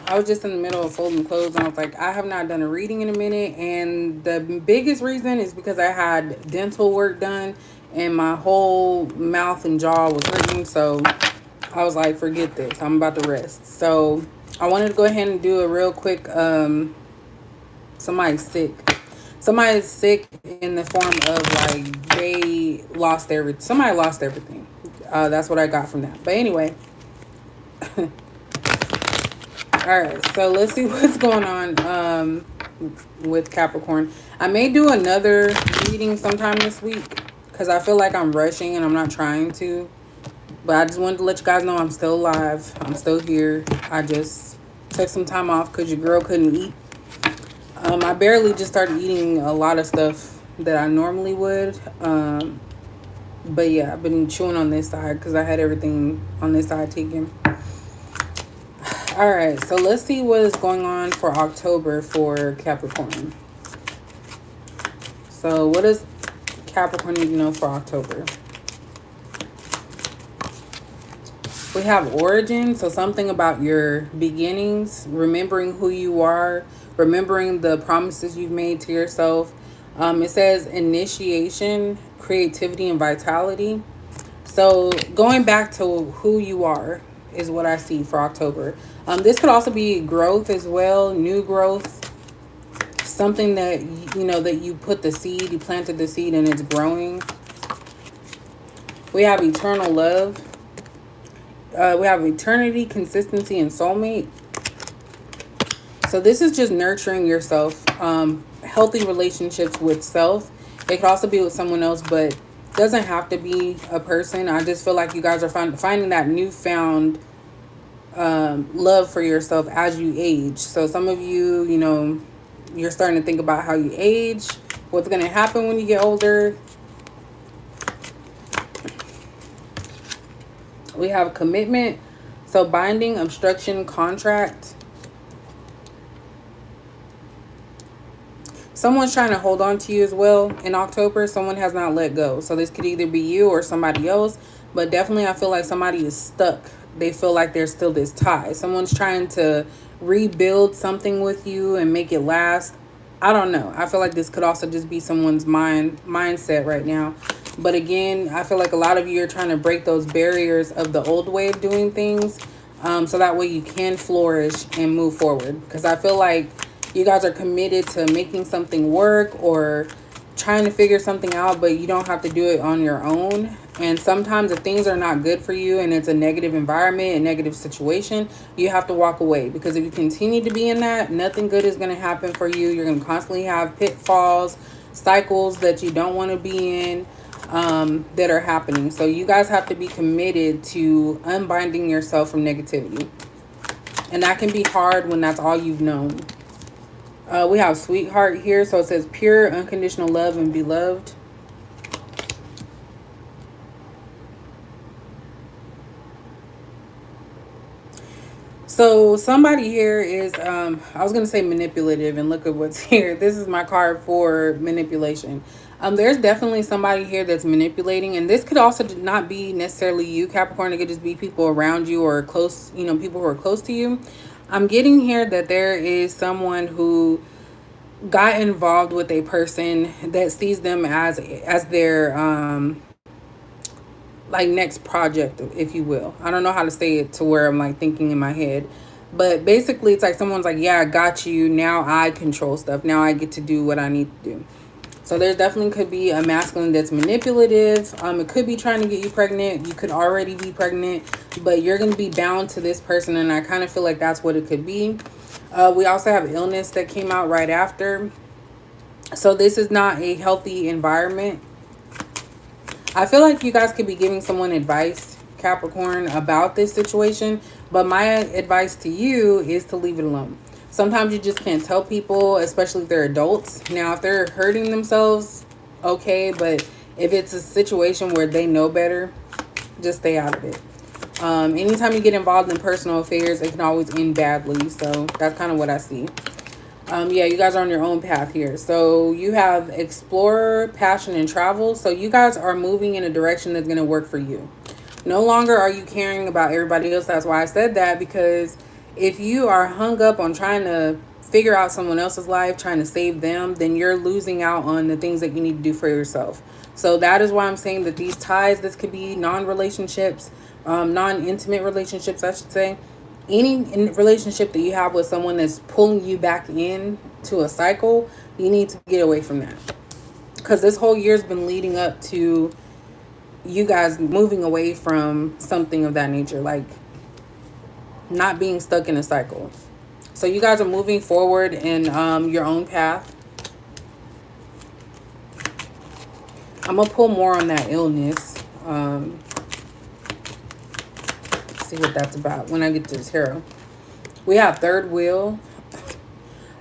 I was just in the middle of folding clothes and I was like, I have not done a reading in a minute. And the biggest reason is because I had dental work done and my whole mouth and jaw was hurting. So I was like, forget this. I'm about to rest. So I wanted to go ahead and do a real quick somebody's sick. Somebody's sick in the form of like they lost somebody lost everything. That's what I got from that. But anyway, all right, so let's see what's going on with Capricorn. I may do another reading sometime this week because I feel like I'm rushing and I'm not trying to. But I just wanted to let you guys know I'm still alive. I'm still here. I just took some time off because your girl couldn't eat. I barely just started eating a lot of stuff that I normally would. But yeah, I've been chewing on this side because I had everything on this side taken. All right, so let's see what is going on for October for Capricorn. So what does Capricorn need to know for October? We have origin, so something about your beginnings, remembering who you are, remembering the promises you've made to yourself. It says initiation, creativity, and vitality. So going back to who you are is what I see for October. This could also be growth as well, new growth, something that, you know, that you put the seed, you planted the seed and it's growing. We have eternal love. We have eternity, consistency, and soulmate. So this is just nurturing yourself, healthy relationships with self. It could also be with someone else, but doesn't have to be a person. I just feel like you guys are finding that newfound love for yourself as you age. So some of you, you know, you're starting to think about how you age, what's going to happen when you get older. We have commitment, so binding, obstruction, contract. Someone's trying to hold on to you as well in October. Someone has not let go. So this could either be you or somebody else. But definitely I feel like somebody is stuck. They feel like there's still this tie. Someone's trying to rebuild something with you and make it last. I don't know. I feel like this could also just be someone's mindset right now. But again, I feel like a lot of you are trying to break those barriers of the old way of doing things. So that way you can flourish and move forward. Because I feel like you guys are committed to making something work or trying to figure something out, but you don't have to do it on your own. And sometimes if things are not good for you and it's a negative environment, a negative situation, you have to walk away. Because if you continue to be in that, nothing good is going to happen for you. You're going to constantly have pitfalls, cycles that you don't want to be in. That are happening. So you guys have to be committed to unbinding yourself from negativity. And that can be hard when that's all you've known. We have sweetheart here. So it says pure, unconditional love and beloved. So somebody here is, I was going to say manipulative, and look at what's here. This is my card for manipulation. There's definitely somebody here that's manipulating, and this could also not be necessarily you, Capricorn. It could just be people around you or close, you know, people who are close to you. I'm getting here that there is someone who got involved with a person that sees them as their like next project, if you will. I don't know how to say it to where I'm like thinking in my head. But basically it's like someone's like, yeah, I got you. Now I control stuff. Now I get to do what I need to do. So there definitely could be a masculine that's manipulative. It could be trying to get you pregnant. You could already be pregnant, but you're going to be bound to this person. And I kind of feel like that's what it could be. We also have illness that came out right after. So this is not a healthy environment. I feel like you guys could be giving someone advice, Capricorn, about this situation. But my advice to you is to leave it alone. Sometimes you just can't tell people, especially if they're adults. Now, if they're hurting themselves, okay. But if it's a situation where they know better, just stay out of it. Anytime you get involved in personal affairs, it can always end badly. So that's kind of what I see. Yeah, you guys are on your own path here. So you have explorer, passion, and travel. So you guys are moving in a direction that's going to work for you. No longer are you caring about everybody else. That's why I said that, because If you are hung up on trying to figure out someone else's life, trying to save them, then you're losing out on the things that you need to do for yourself. So that is why I'm saying that these ties, this could be non-relationships, non-intimate relationships, I should say. Any relationship that you have with someone that's pulling you back in to a cycle, you need to get away from that. Because this whole year's been leading up to you guys moving away from something of that nature, like not being stuck in a cycle. So you guys are moving forward in your own path. I'm going to pull more on that illness. See what that's about when I get to the tarot. We have third wheel.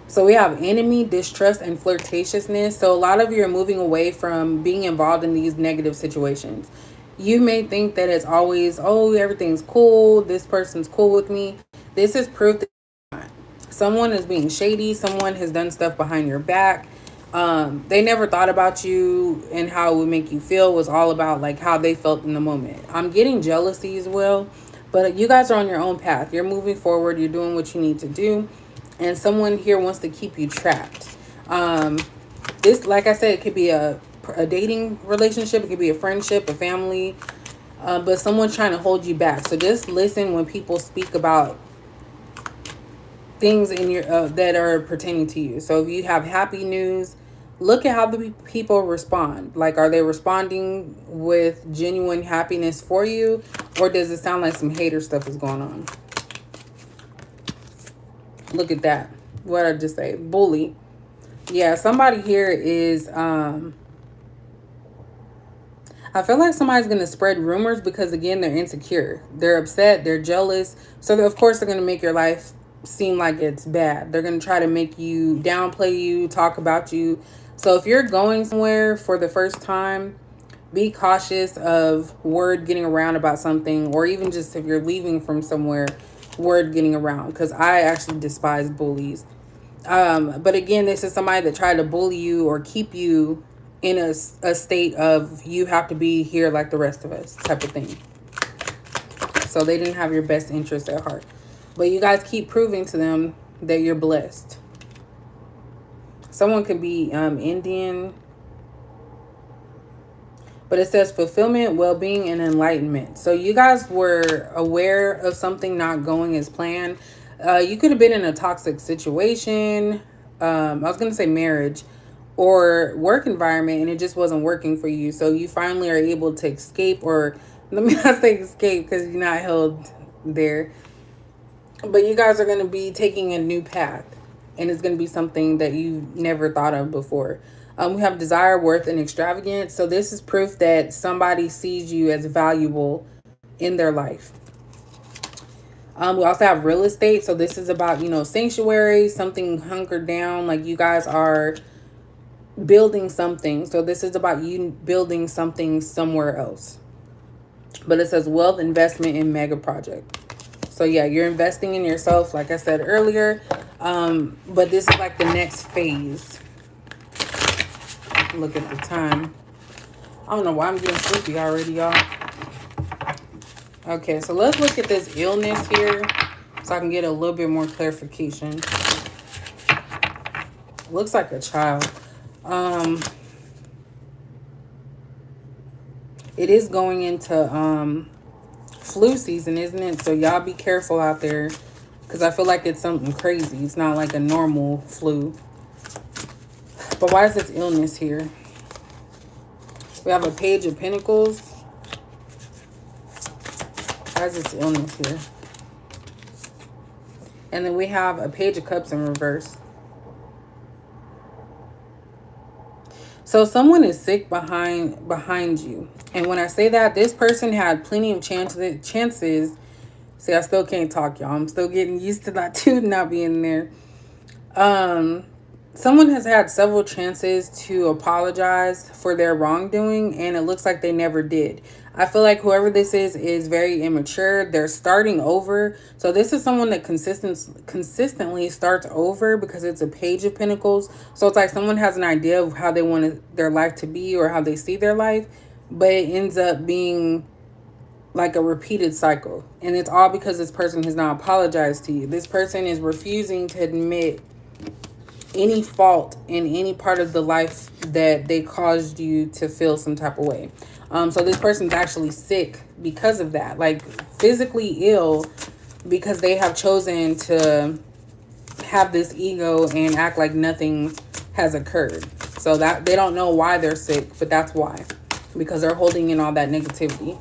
So we have enemy, distrust, and flirtatiousness. So a lot of you are moving away from being involved in these negative situations. You may think that it's always, oh, everything's cool. This person's cool with me. This is proof that someone is being shady. Someone has done stuff behind your back. They never thought about you and how it would make you feel. It was all about like how they felt in the moment. I'm getting jealousy as well. But you guys are on your own path. You're moving forward. You're doing what you need to do. And someone here wants to keep you trapped. This, like I said, it could be a dating relationship. It could be a friendship, a family. But someone's trying to hold you back. So just listen when people speak about things in your that are pertaining to you. So if you have happy news, look at how the people respond. Like, are they responding with genuine happiness for you? Or does it sound like some hater stuff is going on? Look at that. What did I just say? Bully. Yeah, somebody here is... I feel like somebody's going to spread rumors because, again, they're insecure. They're upset. They're jealous. So, of course, they're going to make your life seem like it's bad. They're going to try to make you downplay you, talk about you. So if you're going somewhere for the first time, be cautious of word getting around about something, or even just if you're leaving from somewhere, word getting around, because I actually despise bullies. But again, this is somebody that tried to bully you or keep you in a state of you have to be here like the rest of us type of thing. So they didn't have your best interest at heart. But you guys keep proving to them that you're blessed. Someone could be Indian. But it says fulfillment, well-being, and enlightenment. So you guys were aware of something not going as planned. You could have been in a toxic situation. I was going to say marriage or work environment, and it just wasn't working for you. So you finally are able to escape, or let me not say escape because you're not held there. But you guys are going to be taking a new path, and it's going to be something that you never thought of before. We have desire, worth, and extravagance. So this is proof that somebody sees you as valuable in their life. We also have real estate. So this is about, sanctuary, something hunkered down, like you guys are building something. So this is about you building something somewhere else. But it says wealth, investment, and mega project. So yeah, you're investing in yourself, like I said earlier. But this is like the next phase. Look at the time. I don't know why I'm getting sleepy already, y'all. Okay, so let's look at this illness here so I can get a little bit more clarification. Looks like a child. It is going into flu season, isn't it? So y'all be careful out there, because I feel like it's something crazy. It's not like a normal flu. But why is this illness here? We have a Page of Pentacles. Why is this illness here? And then we have a Page of Cups in reverse. So someone is sick behind you. And when I say that, this person had plenty of chances. See, I still can't talk, y'all. I'm still getting used to that too, not being there. Someone has had several chances to apologize for their wrongdoing, and it looks like they never did. I feel like whoever this is very immature. They're starting over. So this is someone that consistently starts over, because it's a Page of Pentacles. So it's like someone has an idea of how they want their life to be or how they see their life, but it ends up being like a repeated cycle. And it's all because this person has not apologized to you. This person is refusing to admit any fault in any part of the life that they caused you to feel some type of way. So this person's actually sick because of that, like physically ill, because they have chosen to have this ego and act like nothing has occurred. So that they don't know why they're sick, but that's why, because they're holding in all that negativity.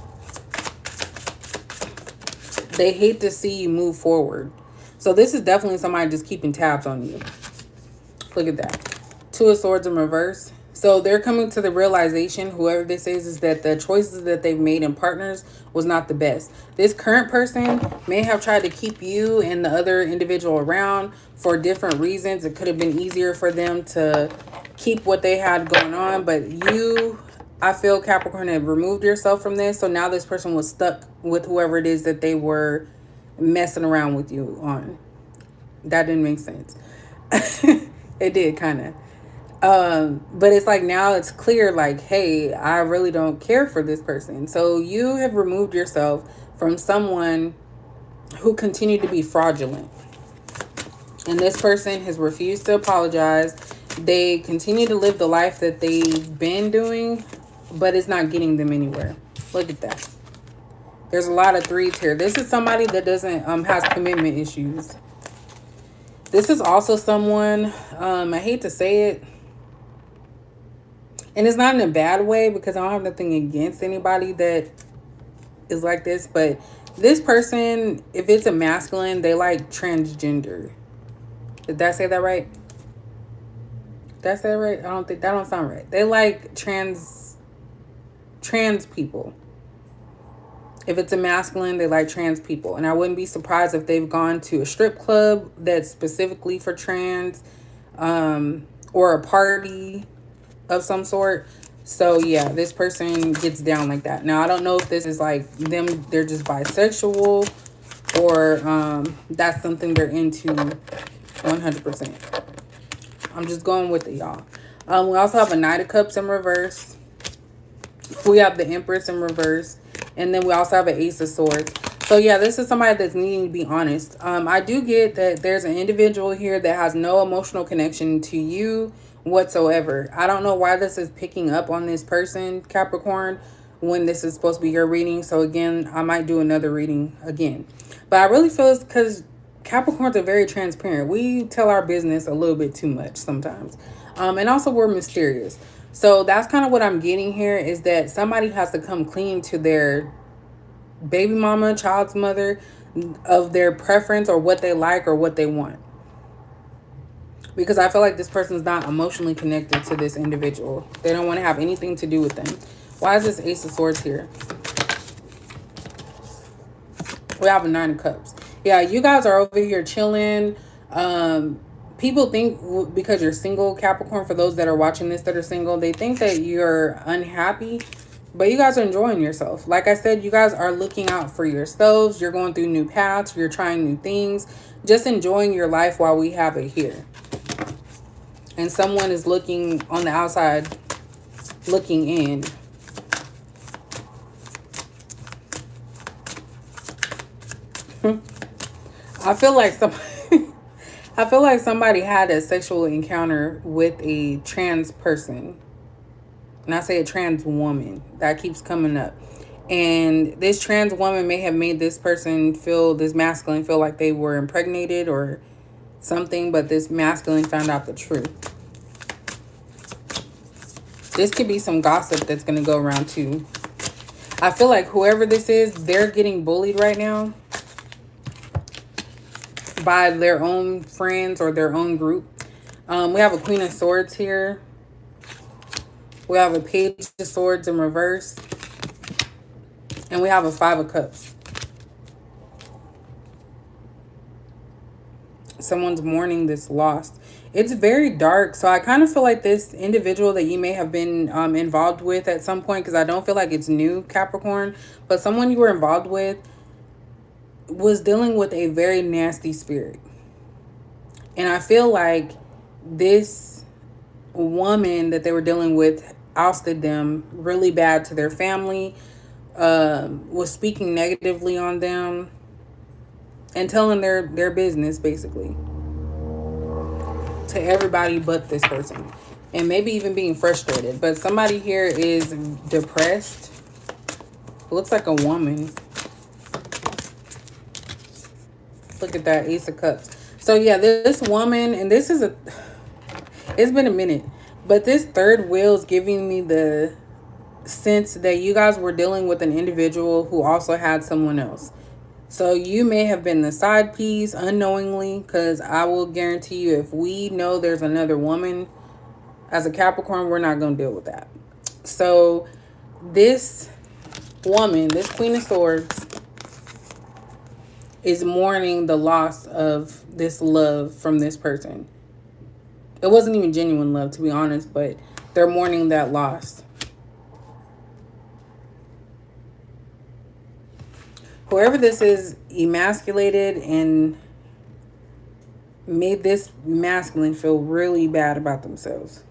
They hate to see you move forward. So this is definitely somebody just keeping tabs on you. Look at that. Two of Swords in reverse. So they're coming to the realization, whoever this is that the choices that they've made in partners was not the best. This current person may have tried to keep you and the other individual around for different reasons. It could have been easier for them to keep what they had going on. But you, I feel, Capricorn, have removed yourself from this. So now this person was stuck with whoever it is that they were messing around with you on. That didn't make sense. It did, kind of. But it's like now it's clear, like, hey, I really don't care for this person. So you have removed yourself from someone who continued to be fraudulent. And this person has refused to apologize. They continue to live the life that they've been doing, but it's not getting them anywhere. Look at that. There's a lot of threes here. This is somebody that doesn't has commitment issues. This is also someone, I hate to say it, and it's not in a bad way because I don't have nothing against anybody that is like this, but this person, if it's a masculine, they like transgender. Did I say that right? Did I say that right? I don't think, that don't sound right. They like trans people. If it's a masculine, they like trans people. And I wouldn't be surprised if they've gone to a strip club that's specifically for trans, or a party of some sort. So yeah, this person gets down like that. Now, I don't know if this is like them, they're just bisexual, or that's something they're into 100%. I'm just going with it, y'all. We also have a Knight of Cups in reverse. We have the Empress in reverse. And then we also have an Ace of Swords. So yeah, this is somebody that's needing to be honest. I do get that there's an individual here that has no emotional connection to you whatsoever. I don't know why this is picking up on this person, Capricorn, when this is supposed to be your reading. So again, I might do another reading again. But I really feel it's because Capricorns are very transparent. We tell our business a little bit too much sometimes. And also we're mysterious. So that's kind of what I'm getting here, is that somebody has to come clean to their baby mama, child's mother, of their preference or what they like or what they want. Because I feel like this person's not emotionally connected to this individual. They don't want to have anything to do with them. Why is this Ace of Swords here? We have a Nine of Cups. Yeah, you guys are over here chilling. People think because you're single, Capricorn, for those that are watching this that are single, they think that you're unhappy, but you guys are enjoying yourself. Like I said, you guys are looking out for yourselves. You're going through new paths. You're trying new things. Just enjoying your life while we have it here. And someone is looking on the outside, looking in. I feel like somebody had a sexual encounter with a trans person. And I say a trans woman. That keeps coming up. And this trans woman may have made this person feel, this masculine, feel like they were impregnated or something. But this masculine found out the truth. This could be some gossip that's going to go around too. I feel like whoever this is, they're getting bullied right now by their own friends or their own group. We have a Queen of Swords here. We have a Page of Swords in reverse. And we have a Five of Cups. Someone's mourning this loss. It's very dark. So I kind of feel like this individual that you may have been involved with at some point, because I don't feel like it's new, Capricorn, but someone you were involved with was dealing with a very nasty spirit. And I feel like this woman that they were dealing with ousted them really bad to their family, was speaking negatively on them and telling their business basically to everybody but this person, and maybe even being frustrated. But somebody here is depressed. It looks like a woman. Look at that Ace of Cups. So yeah, this woman, and this is a, it's been a minute, but this third wheel is giving me the sense that you guys were dealing with an individual who also had someone else. So you may have been the side piece unknowingly, because I will guarantee you, if we know there's another woman as a Capricorn, we're not going to deal with that. So this woman, this Queen of Swords, is mourning the loss of this love from this person. It wasn't even genuine love, to be honest, but they're mourning that loss. Whoever this is emasculated and made this masculine feel really bad about themselves.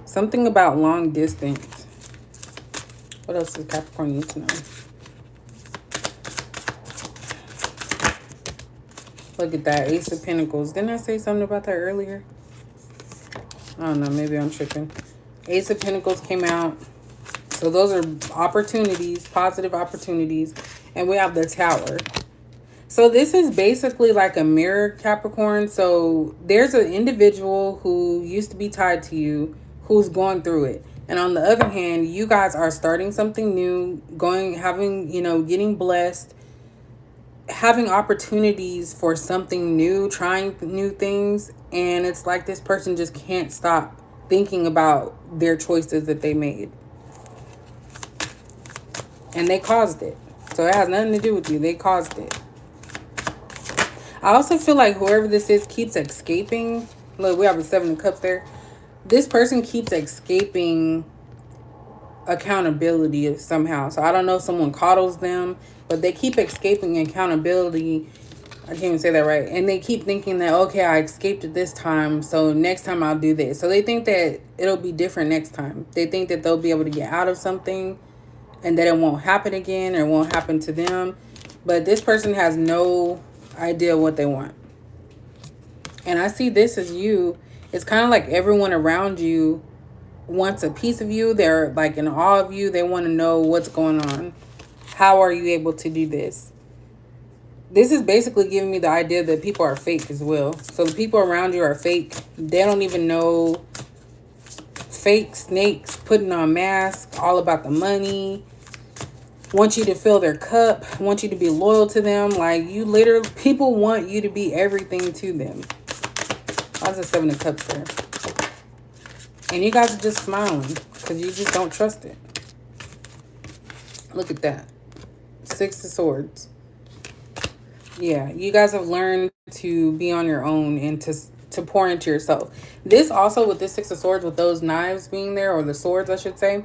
Something about long distance. What else does Capricorn need to know? Look at that, Ace of Pentacles. Didn't I say something about that earlier? I don't know, maybe I'm tripping. Ace of Pentacles came out. So those are opportunities, positive opportunities. And we have the Tower. So this is basically like a mirror, Capricorn. So there's an individual who used to be tied to you who's going through it. And on the other hand, you guys are starting something new, getting blessed, having opportunities for something new, trying new things. And it's like this person just can't stop thinking about their choices that they made. And they caused it. So it has nothing to do with you. They caused it. I also feel like whoever this is keeps escaping. Look, we have a 7 of Cups there. This person keeps escaping accountability somehow. So I don't know if someone coddles them, but they keep escaping accountability. I can't even say that right. And they keep thinking that, okay, I escaped it this time, so next time I'll do this. So they think that it'll be different next time. They think that they'll be able to get out of something and that it won't happen again or it won't happen to them. But this person has no idea what they want. And I see this as you. It's kind of like everyone around you wants a piece of you. They're like in awe of you. They want to know what's going on. How are you able to do this? This is basically giving me the idea that people are fake as well. So the people around you are fake. They don't even know. Fake snakes putting on masks, all about the money. Want you to fill their cup. Want you to be loyal to them. Like you literally, people want you to be everything to them. That's a 7 of Cups there. And you guys are just smiling because you just don't trust it. Look at that. 6 of Swords. Yeah, you guys have learned to be on your own and to pour into yourself. This also, with this 6 of Swords, with those knives being there, or the swords, I should say,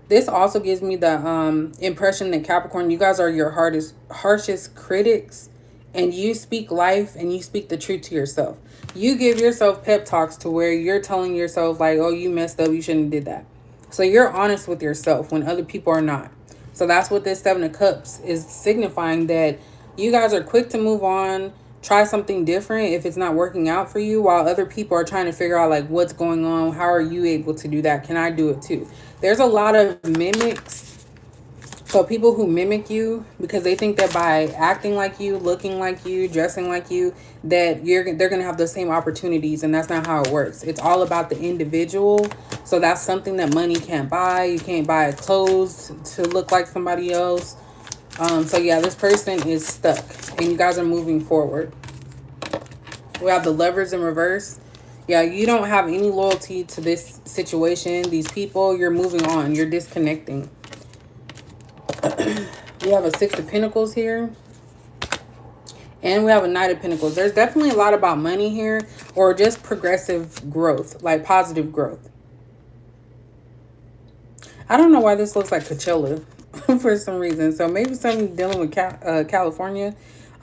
this also gives me the impression that Capricorn, you guys are your harshest critics, and you speak life and you speak the truth to yourself. You give yourself pep talks to where you're telling yourself like, oh, you messed up, you shouldn't have did that. So you're honest with yourself when other people are not. So that's what this 7 of Cups is signifying, that you guys are quick to move on, try something different if it's not working out for you, while other people are trying to figure out like what's going on. How are you able to do that? Can I do it too? There's a lot of mimics. So people who mimic you because they think that by acting like you, looking like you, dressing like you, that they're going to have the same opportunities. And that's not how it works. It's all about the individual. So that's something that money can't buy. You can't buy clothes to look like somebody else. So yeah, this person is stuck and you guys are moving forward. We have the Lovers in reverse. Yeah, you don't have any loyalty to this situation, these people. You're moving on. You're disconnecting. We have a 6 of Pentacles here. And we have a Knight of Pentacles. There's definitely a lot about money here, or just progressive growth, like positive growth. I don't know why this looks like Coachella for some reason. So maybe something dealing with California.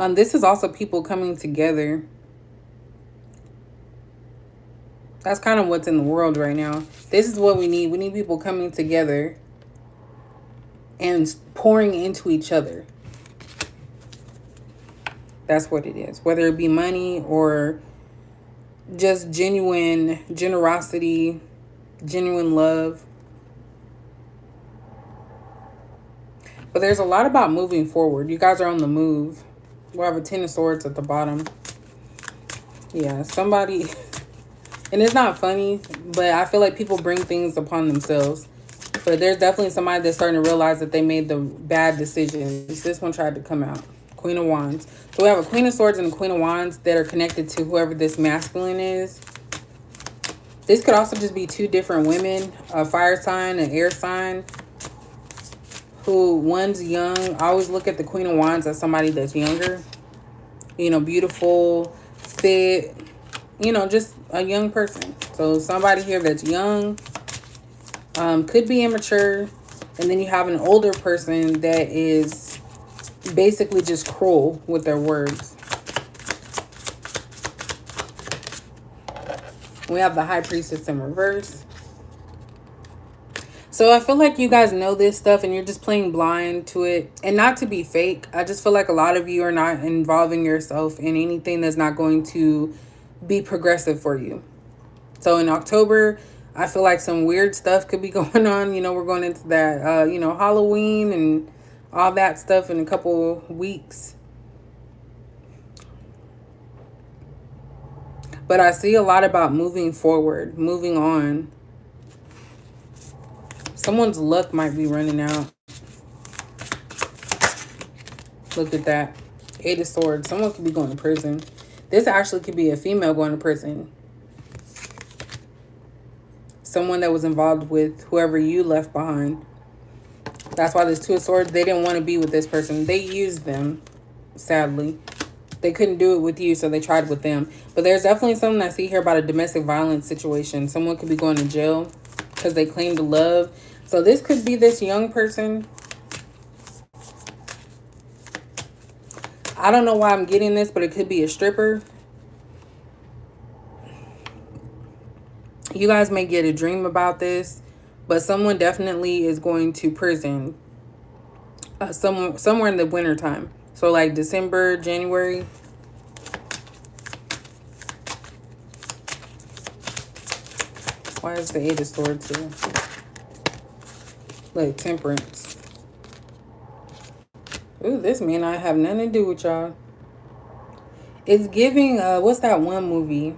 This is also people coming together. That's kind of what's in the world right now. This is what we need. We need people coming together and pouring into each other. That's what it is. Whether it be money or just genuine generosity, genuine love. But there's a lot about moving forward. You guys are on the move. We'll have a 10 of swords at the bottom. Yeah, somebody... And it's not funny, but I feel like people bring things upon themselves. But there's definitely somebody that's starting to realize that they made the bad decisions. This one tried to come out. Queen of Wands. So we have a Queen of Swords and a Queen of Wands that are connected to whoever this masculine is. This could also just be two different women. A fire sign, an air sign. Who one's young. I always look at the Queen of Wands as somebody that's younger. You know, beautiful, fit. You know, just a young person. So somebody here that's young, could be immature. And then you have an older person that is basically just cruel with their words. We have the High Priestess in reverse. So I feel like you guys know this stuff and you're just playing blind to it. And not to be fake, I just feel like a lot of you are not involving yourself in anything that's not going to be progressive for you. So in October, I feel like some weird stuff could be going on. You know, we're going into that, you know, Halloween and all that stuff in a couple weeks. But I see a lot about moving forward, moving on. Someone's luck might be running out. Look at that. 8 of Swords. Someone could be going to prison. This actually could be a female going to prison. Someone that was involved with whoever you left behind. That's why there's 2 of Swords. They didn't want to be with this person. They used them, sadly. They couldn't do it with you, so they tried with them. But there's definitely something I see here about a domestic violence situation. Someone could be going to jail because they claimed love. So this could be this young person. I don't know why I'm getting this, but it could be a stripper. You guys may get a dream about this, but someone definitely is going to prison somewhere in the winter time. So like December, January. Why is the 8 of Swords here? Like Temperance. Ooh, this may not have nothing to do with y'all. It's giving, what's that one movie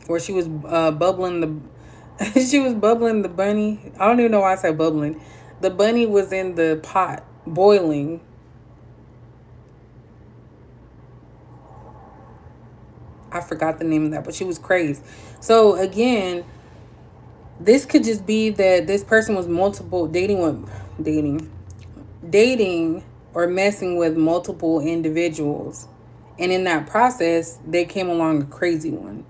where she was bubbling the, she was bubbling the bunny. I don't even know why I said bubbling. The bunny was in the pot, boiling. I forgot the name of that, but she was crazed. So again, this could just be that this person was dating or messing with multiple individuals. And in that process, they came along a crazy one.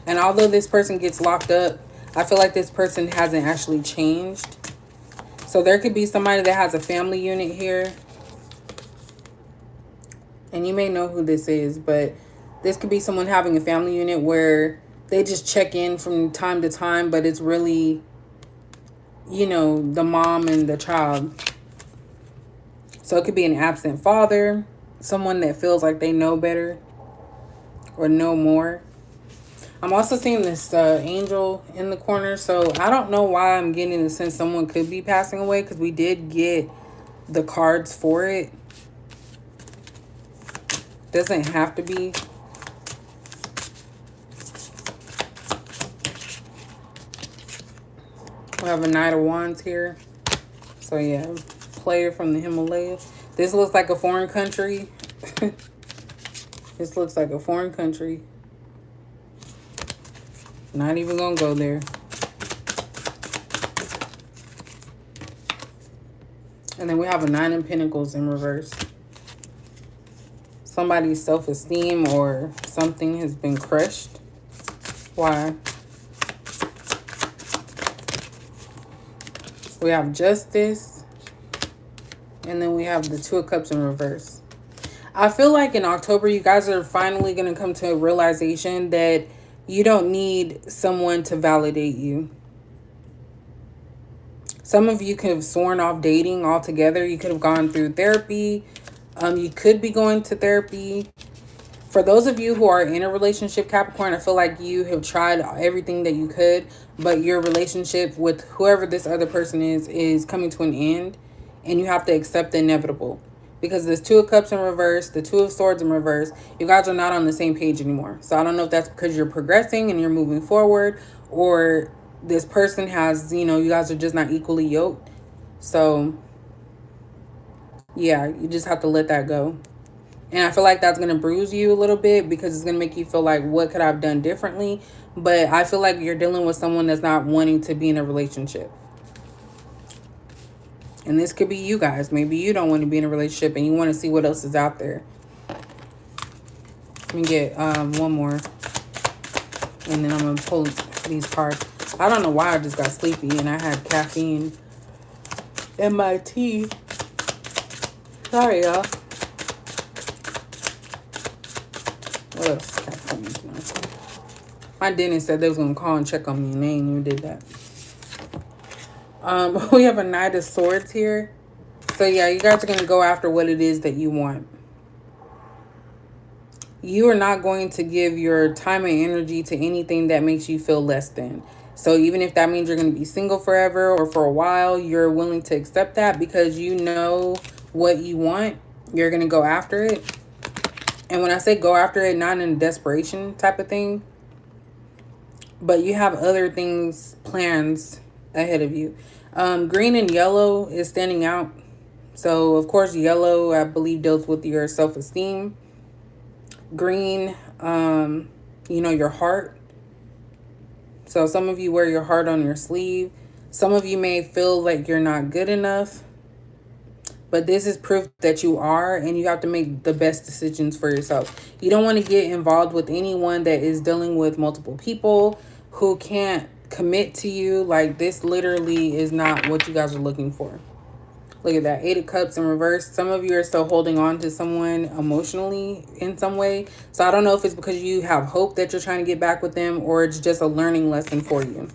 And although this person gets locked up, I feel like this person hasn't actually changed. So there could be somebody that has a family unit here. And you may know who this is, but this could be someone having a family unit where they just check in from time to time, but it's really, you know, the mom and the child. So it could be an absent father, someone that feels like they know better or know more. I'm also seeing this angel in the corner. So I don't know why I'm getting the sense someone could be passing away, because we did get the cards for it. Doesn't have to be. We have a Knight of Wands here. So yeah, player from the Himalayas. This looks like a foreign country. This looks like a foreign country. Not even gonna go there. And then we have a 9 of Pentacles in reverse. Somebody's self-esteem or something has been crushed. Why? We have Justice. And then we have the 2 of Cups in reverse. I feel like in October, you guys are finally going to come to a realization that You don't need someone to validate you. Some of you could have sworn off dating altogether. You could have gone through therapy. You could be going to therapy. For those of you who are in a relationship, Capricorn, I feel like you have tried everything that you could, but your relationship with whoever this other person is coming to an end, and you have to accept the inevitable. Because there's Two of Cups in reverse, the Two of Swords in reverse. You guys are not on the same page anymore. So I don't know if that's because you're progressing and you're moving forward, or this person has, you know, you guys are just not equally yoked. So yeah, you just have to let that go. And I feel like that's going to bruise you a little bit because it's going to make you feel like, what could I have done differently? But I feel like you're dealing with someone that's not wanting to be in a relationship. And this could be you guys. Maybe you don't want to be in a relationship and you want to see what else is out there. Let me get one more. And then I'm going to pull these cards. I don't know why I just got sleepy and I had caffeine in my tea. Sorry, y'all. What else? My dentist said they was going to call and check on me, and they ain't even did that. We have a Knight of Swords here. So, yeah, you guys are going to go after what it is that you want. You are not going to give your time and energy to anything that makes you feel less than. So even if that means you're going to be single forever or for a while, you're willing to accept that because you know what you want. You're going to go after it. And when I say go after it, not in a desperation type of thing, but you have other things, plans ahead of you. Green and yellow is standing out. So, of course, yellow, I believe, deals with your self-esteem. Green, you know, your heart. So some of you wear your heart on your sleeve. Some of you may feel like you're not good enough. But this is proof that you are, and you have to make the best decisions for yourself. You don't want to get involved with anyone that is dealing with multiple people who can't commit to you. Like, this literally is not what you guys are looking for. Look at that. 8 of Cups in reverse. Some of you are still holding on to someone emotionally in some way. So I don't know if it's because you have hope that you're trying to get back with them, or it's just a learning lesson for you.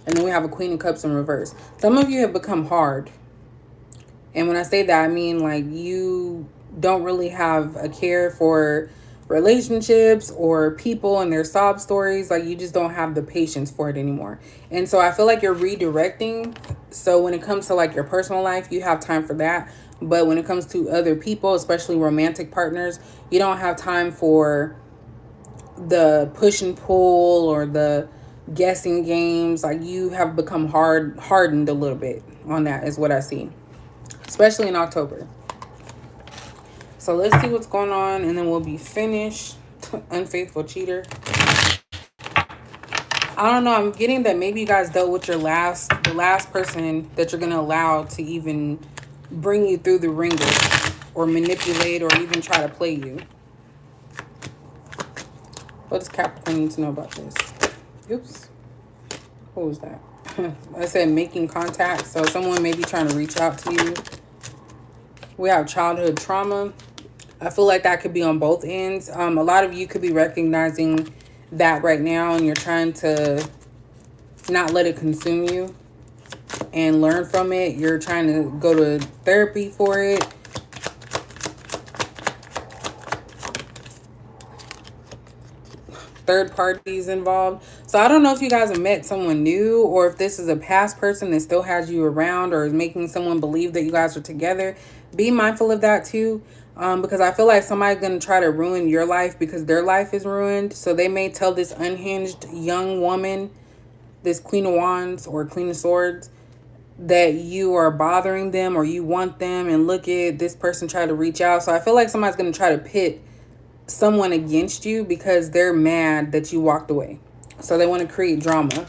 And then we have a Queen of Cups in reverse. Some of you have become hard. And when I say that, I mean like you don't really have a care for relationships or people and their sob stories. Like, you just don't have the patience for it anymore. And so I feel like you're redirecting. So when it comes to like your personal life, you have time for that. But when it comes to other people, especially romantic partners, you don't have time for the push and pull or the guessing games. Like, you have become hardened a little bit on that is what I see. Especially in October. So let's see what's going on, and then we'll be finished. Unfaithful cheater. I don't know. I'm getting that maybe you guys dealt with the last person that you're going to allow to even bring you through the ringer or manipulate or even try to play you. What does Capricorn need to know about this? Oops. What was that? I said making contact. So someone may be trying to reach out to you. We have childhood trauma. I feel like that could be on both ends. A lot of you could be recognizing that right now, and you're trying to not let it consume you and learn from it. You're trying to go to therapy for it. Third parties involved. So I don't know if you guys have met someone new, or if this is a past person that still has you around or is making someone believe that you guys are together. Be mindful of that too, because I feel like somebody's going to try to ruin your life because their life is ruined. So they may tell this unhinged young woman, this Queen of Wands or Queen of Swords, that you are bothering them or you want them, and look at this person try to reach out. So I feel like somebody's going to try to pit someone against you because they're mad that you walked away. So they want to create drama.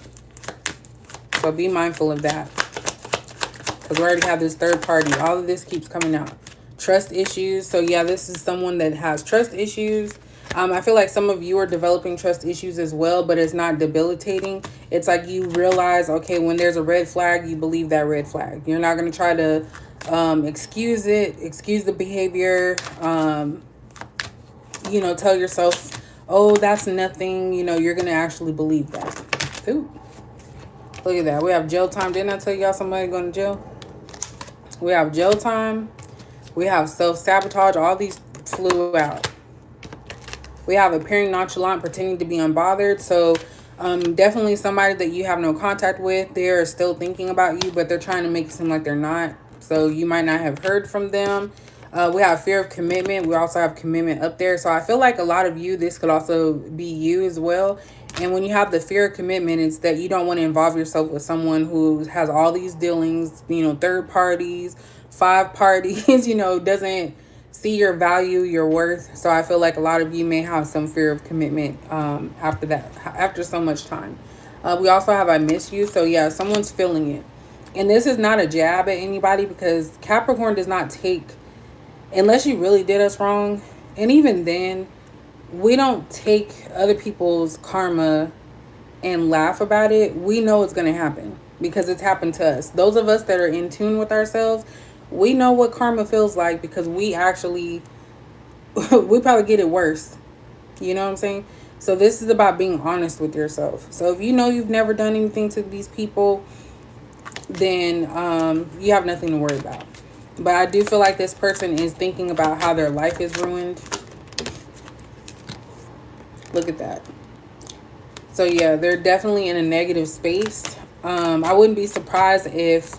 So be mindful of that, because we already have this third party. All of this keeps coming out. Trust issues. So yeah, this is someone that has trust issues. I feel like some of you are developing trust issues as well, but it's not debilitating. It's like you realize, okay, when there's a red flag, you believe that red flag. You're not going to try to excuse it, excuse the behavior, you know, tell yourself, oh, that's nothing, you know, you're going to actually believe that. Ooh, look at that. We have jail time. Didn't I tell y'all somebody going to jail? We have jail time. We have self-sabotage. All these flew out. We have appearing nonchalant, pretending to be unbothered. So definitely somebody that you have no contact with. They're still thinking about you, but they're trying to make it seem like they're not. So you might not have heard from them. We have fear of commitment. We also have commitment up there. So I feel like a lot of you, this could also be you as well. And when you have the fear of commitment, it's that you don't want to involve yourself with someone who has all these dealings, you know, third parties, five parties, you know, doesn't see your value, your worth. So I feel like a lot of you may have some fear of commitment after that, after so much time. We also have I miss you. So yeah, someone's feeling it. And this is not a jab at anybody, because Capricorn does not take, unless you really did us wrong. And even then, we don't take other people's karma and laugh about it. We know it's going to happen because it's happened to us. Those of us that are in tune with ourselves, we know what karma feels like, because we actually, we probably get it worse. You know what I'm saying? So this is about being honest with yourself. So if you know you've never done anything to these people, then you have nothing to worry about. But I do feel like this person is thinking about how their life is ruined. Look at that. So yeah, they're definitely in a negative space. I wouldn't be surprised if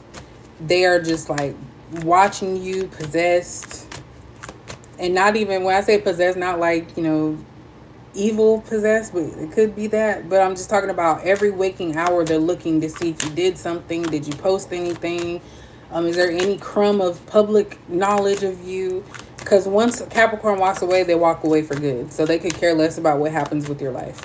they are just like watching you possessed. And not even, when I say possessed, not like, you know, evil possessed, but it could be that. But I'm just talking about every waking hour they're looking to see if you did something. Did you post anything? Is there any crumb of public knowledge of you? Because once Capricorn walks away, they walk away for good. So they could care less about what happens with your life.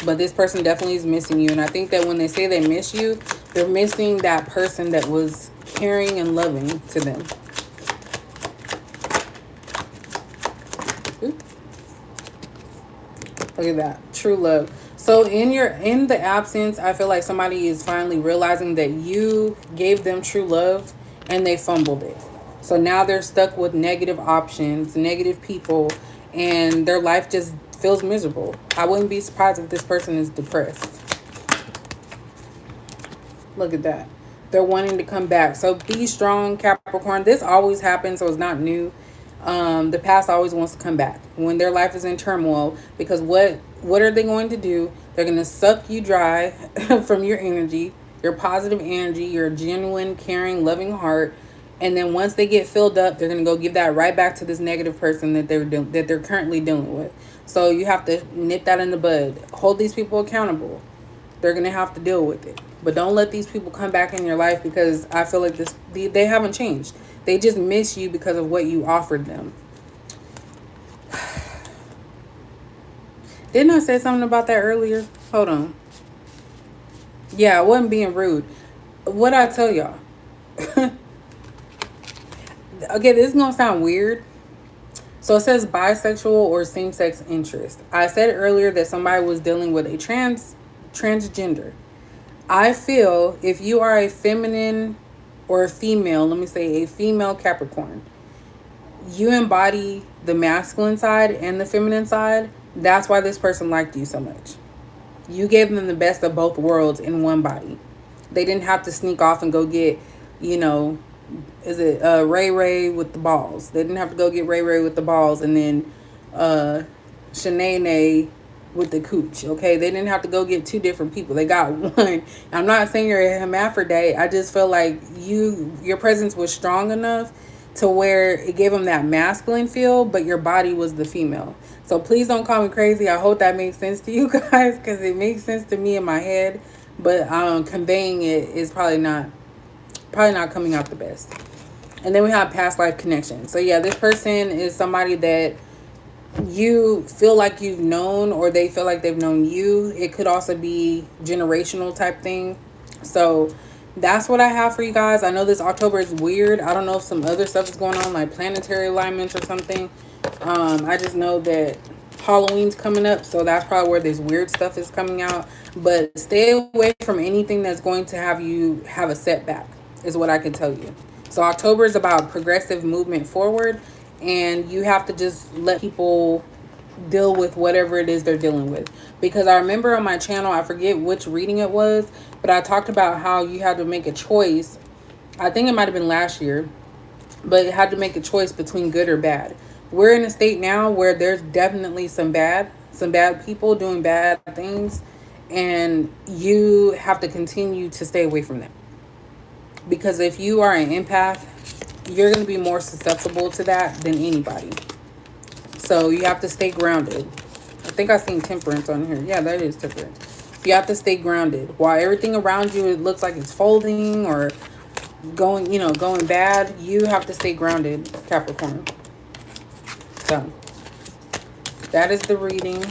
But this person definitely is missing you. And I think that when they say they miss you, they're missing that person that was caring and loving to them. Ooh. Look at that. True love. So in the absence, I feel like somebody is finally realizing that you gave them true love and they fumbled it. So now they're stuck with negative options, negative people, and their life just feels miserable. I wouldn't be surprised if this person is depressed. Look at that. They're wanting to come back. So be strong, Capricorn. This always happens, so it's not new. The past always wants to come back when their life is in turmoil, because what are they going to do? They're going to suck you dry from your energy, your positive energy, your genuine, caring, loving heart. And then once they get filled up, they're going to go give that right back to this negative person that they're currently dealing with. So you have to nip that in the bud. Hold these people accountable. They're going to have to deal with it. But don't let these people come back in your life, because I feel like they haven't changed. They just miss you because of what you offered them. Didn't I say something about that earlier? Hold on. Yeah, I wasn't being rude. What'd I tell y'all? Okay, this is going to sound weird. So it says bisexual or same-sex interest. I said earlier that somebody was dealing with a transgender. I feel if you are a feminine or a female, let me say a female Capricorn, you embody the masculine side and the feminine side. That's why this person liked you so much. You gave them the best of both worlds in one body. They didn't have to sneak off and go get, you know, is it Ray Ray with the balls? They didn't have to go get Ray Ray with the balls and then Shanae with the cooch. Okay, they didn't have to go get two different people. They got one. I'm not saying you're a hermaphrodite. I just feel like your presence was strong enough to where it gave them that masculine feel, but your body was the female. So please don't call me crazy. I hope that makes sense to you guys, because it makes sense to me in my head, but conveying it is probably not coming out the best. And then we have past life connection. So yeah, this person is somebody that you feel like you've known, or they feel like they've known you. It could also be generational type thing. So that's what I have for you guys. I know this October is weird. I don't know if some other stuff is going on, like planetary alignments or something. I just know that Halloween's coming up, so that's probably where this weird stuff is coming out. But stay away from anything that's going to have you have a setback, is what I can tell you. So October is about progressive movement forward, and you have to just let people deal with whatever it is they're dealing with. Because I remember on my channel, I forget which reading it was, but I talked about how you had to make a choice. I think it might have been last year, but it had to make a choice between good or bad. We're in a state now where there's definitely some bad people doing bad things, and you have to continue to stay away from them. Because if you are an empath, you're going to be more susceptible to that than anybody. So you have to stay grounded. I think I seen temperance on here. Yeah, that is temperance. You have to stay grounded. While everything around you, it looks like it's folding or going, going bad, you have to stay grounded, Capricorn. So that is the reading.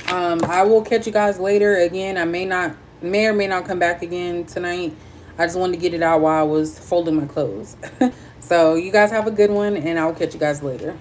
I will catch you guys later. Again, I may or may not come back again tonight. I just wanted to get it out while I was folding my clothes. So you guys have a good one, and I'll catch you guys later.